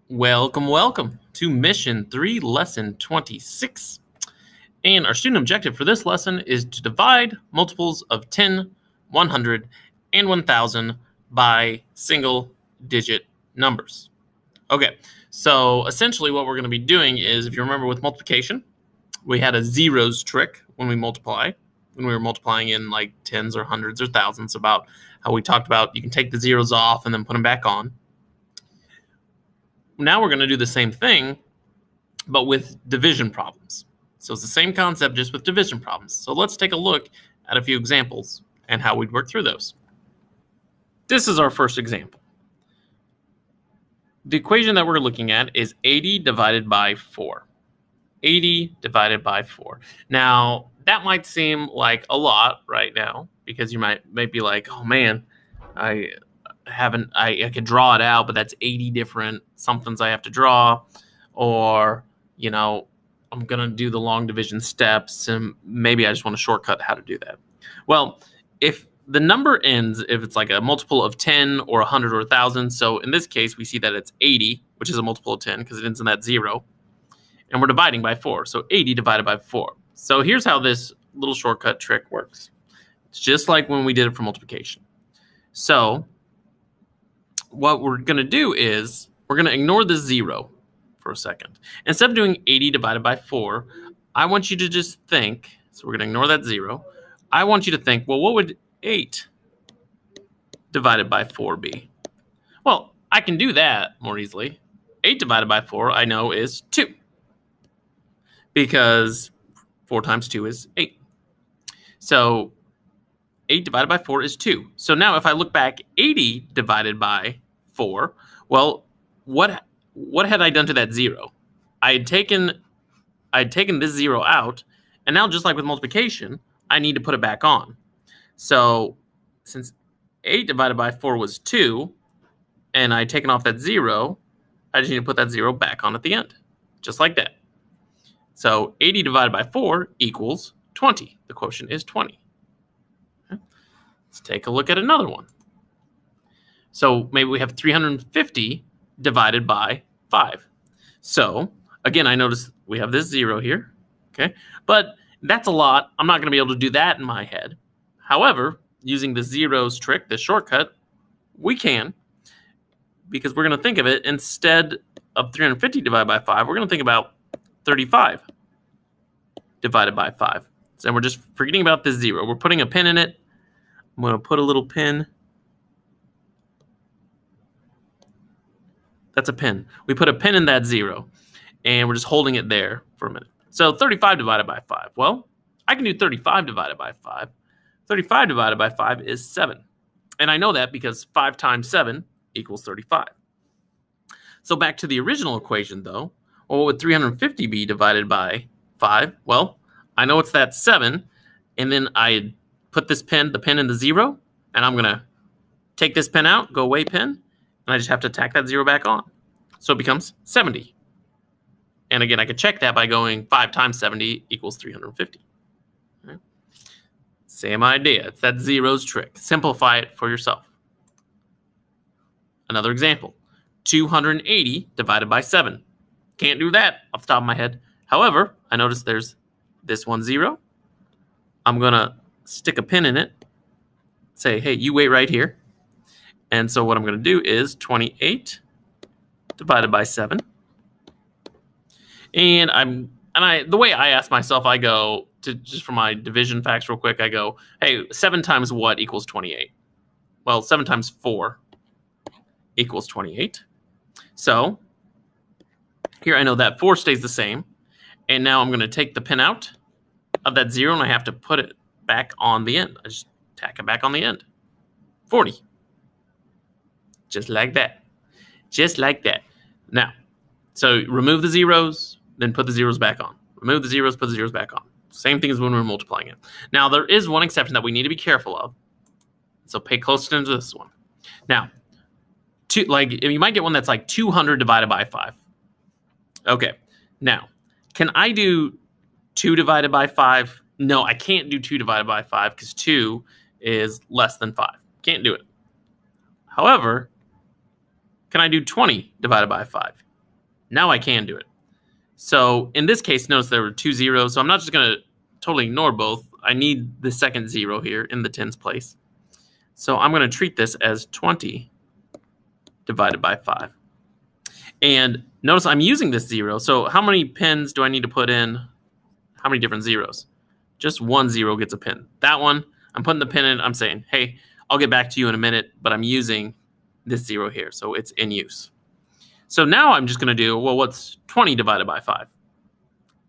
Welcome, welcome to Mission 3, Lesson 26. And our student objective for this lesson is to divide multiples of 10, 100, and 1000 by single-digit numbers. Okay, so essentially what we're going to be doing is, if you remember with multiplication, we had a zeros trick when we were multiplying in like tens or hundreds or thousands, about how we talked about you can take the zeros off and then put them back on. Now we're going to do the same thing, but with division problems. So it's the same concept, just with division problems. So let's take a look at a few examples and how we'd work through those. This is our first example. The equation that we're looking at is 80 divided by 4. 80 divided by 4. Now, that might seem like a lot right now, because you might be like, oh man, I could draw it out, but that's 80 different somethings I have to draw, or, you know, I'm going to do the long division steps, and maybe I just want to shortcut how to do that. Well, if the number ends, if it's like a multiple of 10 or 100 or 1,000, so in this case, we see that it's 80, which is a multiple of 10 because it ends in that 0, and we're dividing by 4, so 80 divided by 4. So here's how this little shortcut trick works. It's just like when we did it for multiplication. So what we're going to do is we're going to ignore the 0 for a second. Instead of doing 80 divided by 4, I want you to just think, so we're going to ignore that 0. I want you to think, well, what would 8 divided by 4 be? Well, I can do that more easily. 8 divided by 4, I know, is 2. Because 4 times 2 is 8. So 8 divided by 4 is 2. So now if I look back, 80 divided by 4, well, what had I done to that 0? I had taken this 0 out, and now just like with multiplication, I need to put it back on. So since 8 divided by 4 was 2, and I had taken off that 0, I just need to put that 0 back on at the end, just like that. So 80 divided by 4 equals 20. The quotient is 20. Okay. Let's take a look at another one. So maybe we have 350 divided by 5. So again, I notice we have this 0 here, okay? But that's a lot. I'm not going to be able to do that in my head. However, using the zeros trick, the shortcut, we can, because we're going to think of it, instead of 350 divided by 5, we're going to think about 35 divided by 5. So we're just forgetting about this 0. We're putting a pin in it. I'm going to put a little pin. That's a pin. We put a pin in that 0, and we're just holding it there for a minute. So 35 divided by 5. Well, I can do 35 divided by 5. 35 divided by 5 is 7. And I know that because 5 times 7 equals 35. So back to the original equation, though. Well, what would 350 be divided by 5? Well, I know it's that 7, and then I put the pin in the 0, and I'm going to take this pin out, go away pin, and I just have to tack that 0 back on. So it becomes 70. And again, I could check that by going 5 times 70 equals 350. Okay. Same idea. It's that zeros trick. Simplify it for yourself. Another example. 280 divided by 7. Can't do that off the top of my head. However, I notice there's this one 0. I'm going to stick a pin in it. Say, hey, you wait right here. And so what I'm going to do is 28 divided by 7. And the way I ask myself, I go to, just for my division facts real quick, I go, hey, 7 times what equals 28? Well, 7 times 4 equals 28. So here I know that 4 stays the same. And now I'm going to take the pin out of that 0, and I have to put it back on the end. I just tack it back on the end. 40. Just like that. Just like that. Now, so remove the zeros, then put the zeros back on. Remove the zeros, put the zeros back on. Same thing as when we're multiplying it. Now, there is one exception that we need to be careful of. So pay close attention to this one. Now, you might get one that's like 200 divided by 5. Okay. Now, can I do 2 divided by 5? No, I can't do 2 divided by 5 because 2 is less than 5. Can't do it. However, can I do 20 divided by 5? Now I can do it. So in this case, notice there were 2 zeros. So I'm not just going to totally ignore both. I need the second 0 here in the tens place. So I'm going to treat this as 20 divided by 5. And notice I'm using this 0. So how many pins do I need to put in? How many different zeros? Just 1 0 gets a pin. That one, I'm putting the pin in. I'm saying, hey, I'll get back to you in a minute, but I'm using this 0 here. So it's in use. So now I'm just going to do, well, what's 20 divided by 5?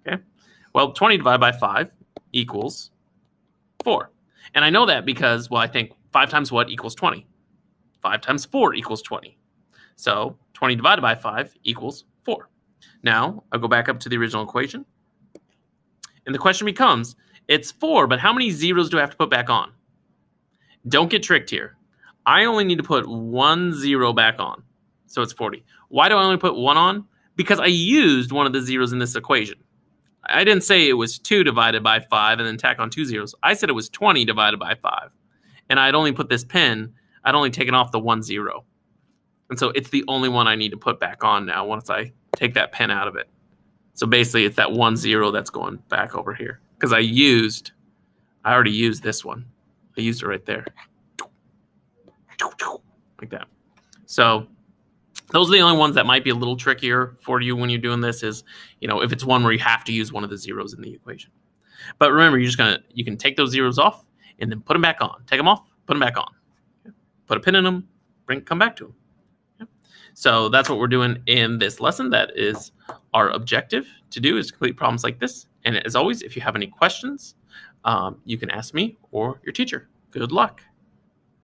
Okay. Well, 20 divided by 5 equals 4. And I know that because, well, I think 5 times what equals 20? 5 times 4 equals 20. So 20 divided by 5 equals 4. Now, I'll go back up to the original equation. And the question becomes, it's 4, but how many zeros do I have to put back on? Don't get tricked here. I only need to put 1 0 back on. So it's 40. Why do I only put 1 on? Because I used one of the zeros in this equation. I didn't say it was 2 divided by 5 and then tack on 2 zeros. I said it was 20 divided by 5. And I'd only put this pin, I'd only taken off the 1 0. And so it's the only one I need to put back on now once I take that pin out of it. So basically it's that 1 0 that's going back over here. Because I already used this one. I used it right there. Like that. So those are the only ones that might be a little trickier for you when you're doing this is, if it's one where you have to use one of the zeros in the equation. But remember, you can take those zeros off and then put them back on. Take them off, put them back on. Put a pin in them, come back to them. So that's what we're doing in this lesson. That is our objective to do, is complete problems like this. And as always, if you have any questions, you can ask me or your teacher. Good luck.